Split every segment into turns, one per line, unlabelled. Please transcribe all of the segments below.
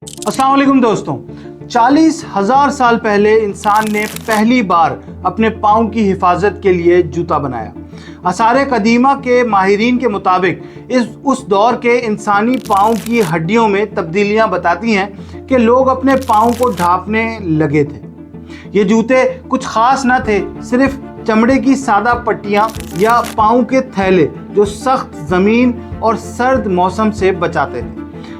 अस्सलाम वालेकुम दोस्तों, 40,000 साल पहले इंसान ने पहली बार अपने पाँव की हिफाजत के लिए जूता बनाया। आसार कदीमा के माहिरीन के मुताबिक उस दौर के इंसानी पाँव की हड्डियों में तब्दीलियां बताती हैं कि लोग अपने पाँव को ढांपने लगे थे। ये जूते कुछ खास न थे, सिर्फ चमड़े की सादा पट्टियां या पाँव के थैले जो सख्त ज़मीन और सर्द मौसम से बचाते थे।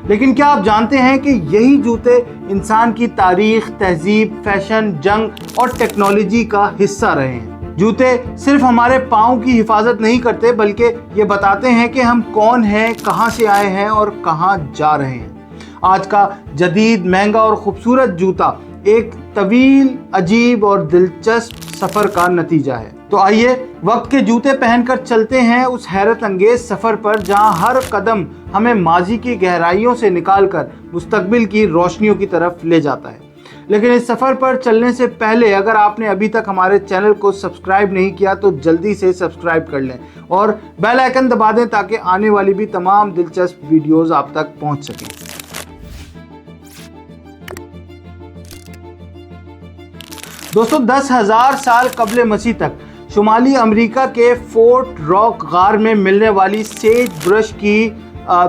लेकिन क्या आप जानते हैं कि यही जूते इंसान की तारीख, तहजीब, फैशन, जंग और टेक्नोलॉजी का हिस्सा रहे हैं। जूते सिर्फ हमारे पाँव की हिफाजत नहीं करते, बल्कि ये बताते हैं कि हम कौन हैं, कहाँ से आए हैं और कहाँ जा रहे हैं। आज का जदीद, महंगा और खूबसूरत जूता एक तवील, अजीब और दिलचस्प सफ़र का नतीजा है। तो आइए वक्त के जूते पहनकर चलते हैं उस हैरत अंगेज सफ़र पर जहां हर कदम हमें माजी की गहराइयों से निकालकर मुस्तकबिल की रोशनियों की तरफ ले जाता है। लेकिन इस सफ़र पर चलने से पहले अगर आपने अभी तक हमारे चैनल को सब्सक्राइब नहीं किया तो जल्दी से सब्सक्राइब कर लें और बेल आइकन दबा दें ताकि आने वाली भी तमाम दिलचस्प वीडियोज़ आप तक पहुँच सकें। दोस्तों, 10,000 साल कबल मसीह तक शुमाली अमेरिका के फोर्ट रॉक गार में मिलने वाली सेज ब्रश की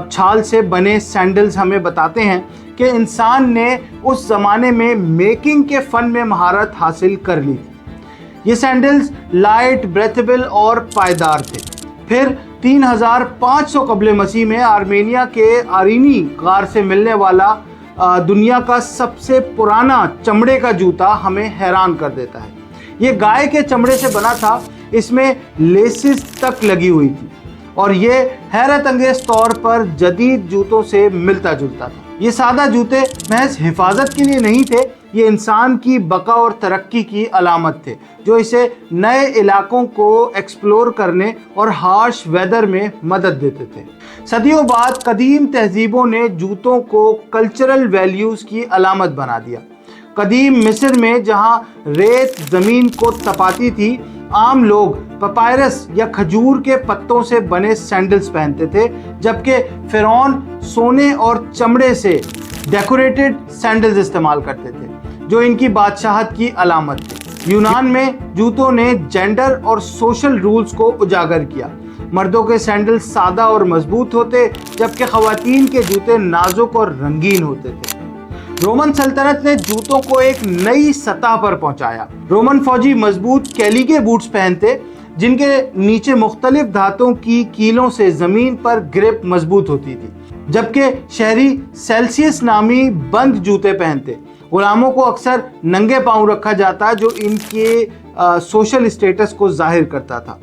छाल से बने सैंडल्स हमें बताते हैं कि इंसान ने उस ज़माने में मेकिंग के फ़न में महारत हासिल कर ली थी। ये सैंडल्स लाइट, ब्रेथेबल और पायदार थे। फिर 3500 कबल मसीह में आर्मेनिया के आरीनी गार से मिलने वाला दुनिया का सबसे पुराना चमड़े का जूता हमें हैरान कर देता है। ये गाय के चमड़े से बना था, इसमें लेसिस तक लगी हुई थी और ये हैरत अंगेज तौर पर जदीद जूतों से मिलता जुलता था। ये सादा जूते महज हिफाजत के लिए नहीं थे, ये इंसान की बका और तरक्की की अलामत थे जो इसे नए इलाकों को एक्सप्लोर करने और हार्श वेदर में मदद देते थे। सदियों बाद कदीम तहजीबों ने जूतों को कल्चरल वैल्यूज़ की अलामत बना दिया। कदीम मिस्र में जहां रेत ज़मीन को तपाती थी, आम लोग पपायरस या खजूर के पत्तों से बने सैंडल्स पहनते थे, जबकि फ़िरौन सोने और चमड़े से डेकोरेटेड सैंडल्स इस्तेमाल करते थे जो इनकी बादशाहत की अलामत थे। यूनान में जूतों ने जेंडर और सोशल रूल्स को उजागर किया। मर्दों के सैंडल्स सादा और मजबूत होते, जबकि ख़वातीन के जूते नाजुक और रंगीन होते थे। रोमन सल्तनत ने जूतों को एक नई सतह पर पहुंचाया। रोमन फौजी मजबूत कैलिगे बूट्स पहनते, जिनके नीचे मुख्तलिफ धातों की कीलों से ज़मीन पर ग्रिप मजबूत होती थी, जबकि शहरी सेल्सियस नामी बंद जूते पहनते। गुलामों को अक्सर नंगे पांव रखा जाता, जो इनके सोशल स्टेटस को जाहिर करता था।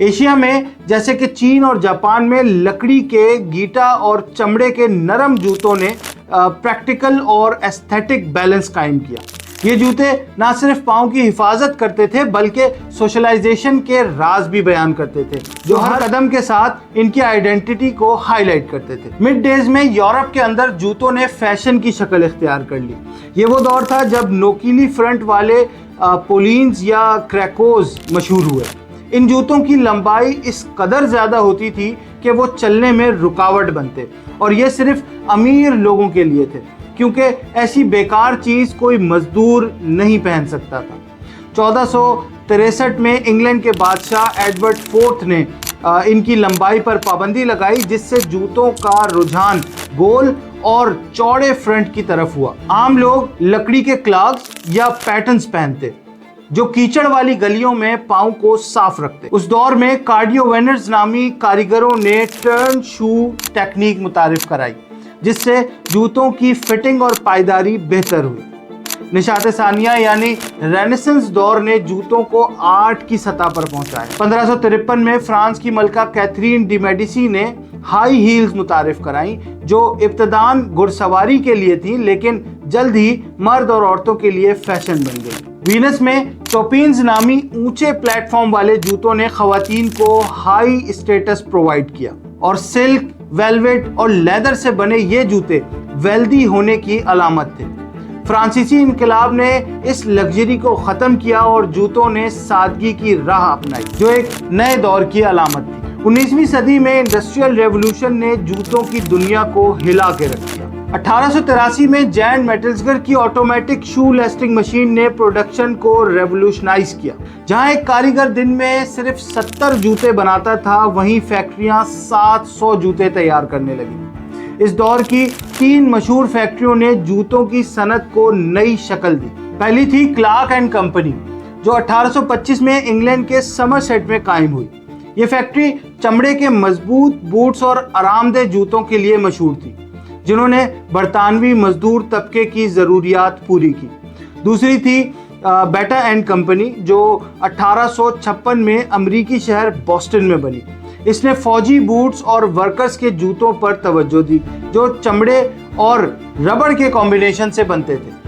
एशिया में जैसे कि चीन और जापान में लकड़ी के गीटा और चमड़े के नरम जूतों ने प्रैक्टिकल और एस्थेटिक बैलेंस कायम किया। ये जूते ना सिर्फ पाँव की हिफाजत करते थे बल्कि सोशलाइजेशन के राज भी बयान करते थे, जो हर कदम के साथ इनकी आइडेंटिटी को हाईलाइट करते थे। मिड डेज में यूरोप के अंदर जूतों ने फैशन की शक्ल इख्तियार कर ली। ये वो दौर था जब नोकीली फ्रंट वाले पोलिन्स या क्रैकोज मशहूर हुए। इन जूतों की लंबाई इस कदर ज़्यादा होती थी कि वो चलने में रुकावट बनते, और ये सिर्फ अमीर लोगों के लिए थे क्योंकि ऐसी बेकार चीज़ कोई मजदूर नहीं पहन सकता था। 1463 में इंग्लैंड के बादशाह एडवर्ड फोर्थ ने इनकी लंबाई पर पाबंदी लगाई, जिससे जूतों का रुझान गोल और चौड़े फ्रंट की तरफ हुआ। आम लोग लकड़ी के क्लॉग्स या पैटर्न्स पहनते जो कीचड़ वाली गलियों में पाँव को साफ रखते। उस दौर में कार्डियोवेनर्स नामी कारीगरों ने टर्न शू टेक्निक मुतारिफ कराई, जिससे जूतों की फिटिंग और पायदारी बेहतर हुई। निशात सानिया यानी रेनेसेंस दौर ने जूतों को आर्ट की सतह पर पहुंचाया। 1553 में फ्रांस की मलका कैथरीन डी मेडिसी ने हाई हील्स मुतारिफ कराई, जो इब्तदान घुड़सवारी के लिए थी, लेकिन जल्द ही मर्द और औरतों के लिए फैशन बन गई। वीनस में टोपिन्स नामी ऊंचे प्लेटफॉर्म वाले जूतों ने खवातीन को हाई स्टेटस प्रोवाइड किया, और सिल्क, वेलवेट और लेदर से बने ये जूते वेल्दी होने की अलामत थे। फ्रांसीसी इनकलाब ने इस लग्जरी को ख़त्म किया और जूतों ने सादगी की राह अपनाई, जो एक नए दौर की अलामत थी। 19वीं सदी में इंडस्ट्रियल रेवोल्यूशन ने जूतों की दुनिया को हिला के रख दिया। 1883 में जैन मेटल्सगर की ऑटोमेटिक शू लेस्टिंग मशीन ने प्रोडक्शन को रेवोल्यूशनाइज किया। जहां एक कारीगर दिन में सिर्फ 70 जूते बनाता था, वहीं फैक्ट्रियां 700 जूते तैयार करने लगी। इस दौर की 3 मशहूर फैक्ट्रियों ने जूतों की सनत को नई शक्ल दी। पहली थी क्लार्क एंड कंपनी, जो 1825 में इंग्लैंड के समरसेट में कायम हुई। ये फैक्ट्री चमड़े के मजबूत बूट्स और आरामदेह जूतों के लिए मशहूर थी, जिन्होंने बरतानवी मजदूर तबके की ज़रूरियात पूरी की। दूसरी थी बेटा एंड कंपनी, जो 1856 में अमरीकी शहर बोस्टन में बनी। इसने फौजी बूट्स और वर्कर्स के जूतों पर तवज्जो दी, जो चमड़े और रबड़ के कॉम्बिनेशन से बनते थे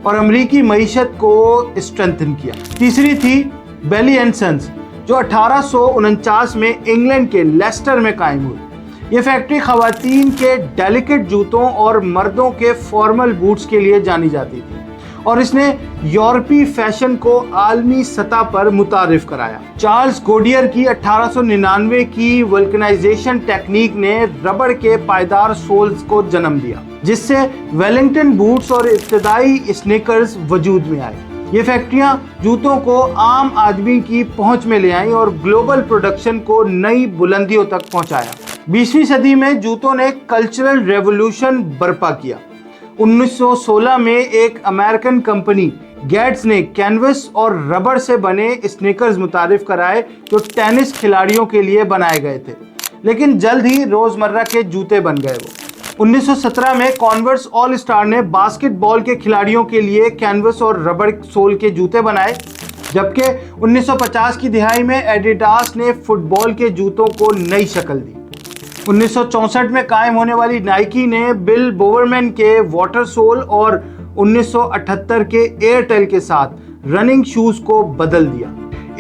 और अमरीकी मईशत को स्ट्रेंथन किया। तीसरी थी बेली एंड सन्स, जो 1849 में इंग्लैंड के लेस्टर में कायम हुई। ये फैक्ट्री खवातीन के डेलिकेट जूतों और मर्दों के फॉर्मल बूट्स के लिए जानी जाती थी और इसने यूरोपीय फैशन को आलमी सतह पर मुतारिफ कराया। चार्ल्स गोडियर की 1899 की वल्कनाइजेशन टेक्निक ने रबड़ के पायदार सोल्स को जन्म दिया, जिससे वेलिंगटन बूट्स और इब्तदाई स्नीकर्स वजूद में आए। ये फैक्ट्रियां जूतों को आम आदमी की पहुंच में ले आईं और ग्लोबल प्रोडक्शन को नई बुलंदियों तक पहुंचाया। 20वीं सदी में जूतों ने कल्चरल रेवोल्यूशन बर्पा किया। 1916 में एक अमेरिकन कंपनी गेट्स ने कैनवस और रबड़ से बने स्नीकर्स मुतारिफ कराए, जो टेनिस खिलाड़ियों के लिए बनाए गए थे, लेकिन जल्द ही रोजमर्रा के जूते बन गए वो। 1917 में कॉन्वर्स ऑल स्टार ने बास्केटबॉल के खिलाड़ियों के लिए कैनवस और रबड़ सोल के जूते बनाए, जबकि 1950 की दिहाई में एडिडास ने फुटबॉल के जूतों को नई शक्ल दी। 1964 में कायम होने वाली नाइकी ने बिल बोवरमैन के वाटर सोल और 1978 के एयरटेल के साथ रनिंग शूज को बदल दिया।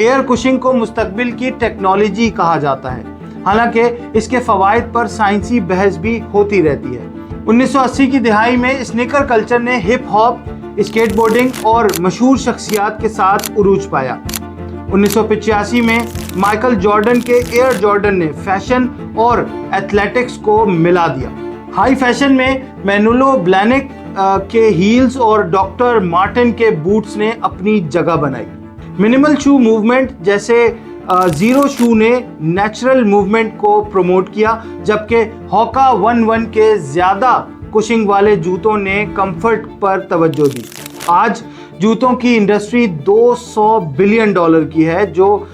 एयर कुशिंग को मुस्तकबिल की टेक्नोलॉजी कहा जाता है, हालांकि इसके फवायद पर साइंसी बहस भी होती रहती है। 1980 की दिहाई में स्नीकर कल्चर ने हिप हॉप, स्केटबोर्डिंग और मशहूर शख्सियात के साथ उरूज पाया। 1985 में माइकल जॉर्डन के एयर जॉर्डन ने फैशन और एथलेटिक्स को मिला दिया। हाई फैशन में मैनुलो ब्लैनिक के हील्स और डॉक्टर मार्टिन के बूट्स ने अपनी जगह बनाई। मिनिमल शू मूवमेंट जैसे जीरो शू ने नेचुरल मूवमेंट को प्रमोट किया, जबकि होका 11 के ज़्यादा कुशिंग वाले जूतों ने कंफर्ट पर तवज्जो दी। आज जूतों की इंडस्ट्री $200 बिलियन की है, जो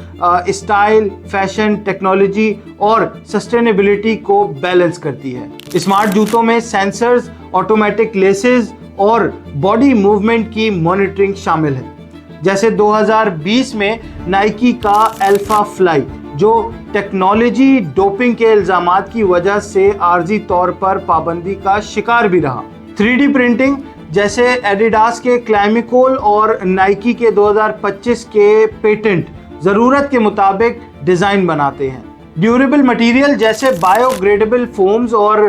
स्टाइल, फैशन, टेक्नोलॉजी और सस्टेनेबिलिटी को बैलेंस करती है। स्मार्ट जूतों में सेंसर्स, ऑटोमेटिक लेसेस और बॉडी मूवमेंट की मॉनिटरिंग शामिल है। जैसे 2020 में नाइकी का अल्फा फ्लाई, जो टेक्नोलॉजी डोपिंग के इल्जामात की वजह से आर्जी तौर पर पाबंदी का शिकार भी रहा। 3D प्रिंटिंग जैसे एडिडास के क्लाइमिकोल और नाइकी के 2025 के पेटेंट ज़रूरत के मुताबिक डिज़ाइन बनाते हैं। ड्यूरेबल मटेरियल जैसे बायोग्रेडेबल फोम्स और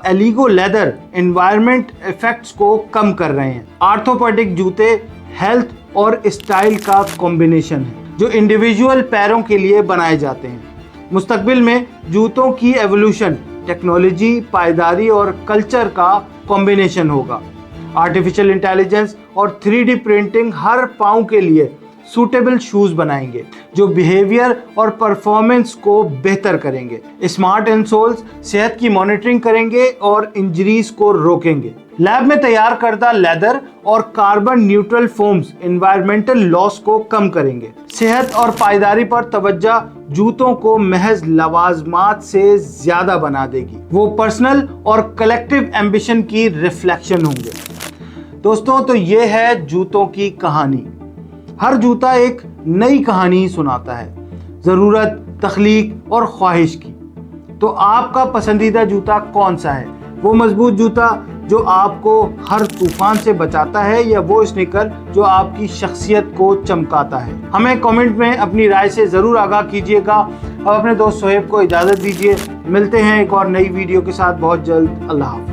एलिगो लेदर एनवायरनमेंट इफेक्ट्स को कम कर रहे हैं। आर्थोपेडिक जूते हेल्थ और स्टाइल का कॉम्बिनेशन है, जो इंडिविजुअल पैरों के लिए बनाए जाते हैं। मुस्तकबिल में जूतों की एवोल्यूशन टेक्नोलॉजी, पायदारी और कल्चर का कॉम्बिनेशन होगा। आर्टिफिशियल इंटेलिजेंस और 3D प्रिंटिंग हर पाँव के लिए सूटेबल शूज बनाएंगे, जो बिहेवियर और परफॉर्मेंस को बेहतर करेंगे। स्मार्ट इंसोल्स सेहत की मॉनिटरिंग करेंगे और इंजरीज को रोकेंगे। लैब में तैयार करदा लेदर और carbon neutral foams environmental loss को कम करेंगे। सेहत और पायदारी पर तवज्जो जूतों को महज लवाजमात से ज्यादा बना देगी। वो पर्सनल और कलेक्टिव एम्बिशन की रिफ्लेक्शन होंगे। दोस्तों, तो ये है जूतों की कहानी। हर जूता एक नई कहानी सुनाता है, ज़रूरत, तख्लीक और ख्वाहिश की। तो आपका पसंदीदा जूता कौन सा है? वो मजबूत जूता जो आपको हर तूफान से बचाता है, या वो स्नीकर जो आपकी शख्सियत को चमकाता है? हमें कमेंट में अपनी राय से ज़रूर आगाह कीजिएगा। अब अपने दोस्त सोहेब को इजाज़त दीजिए। मिलते हैं एक और नई वीडियो के साथ बहुत जल्द। अल्लाह हाफ़िज़।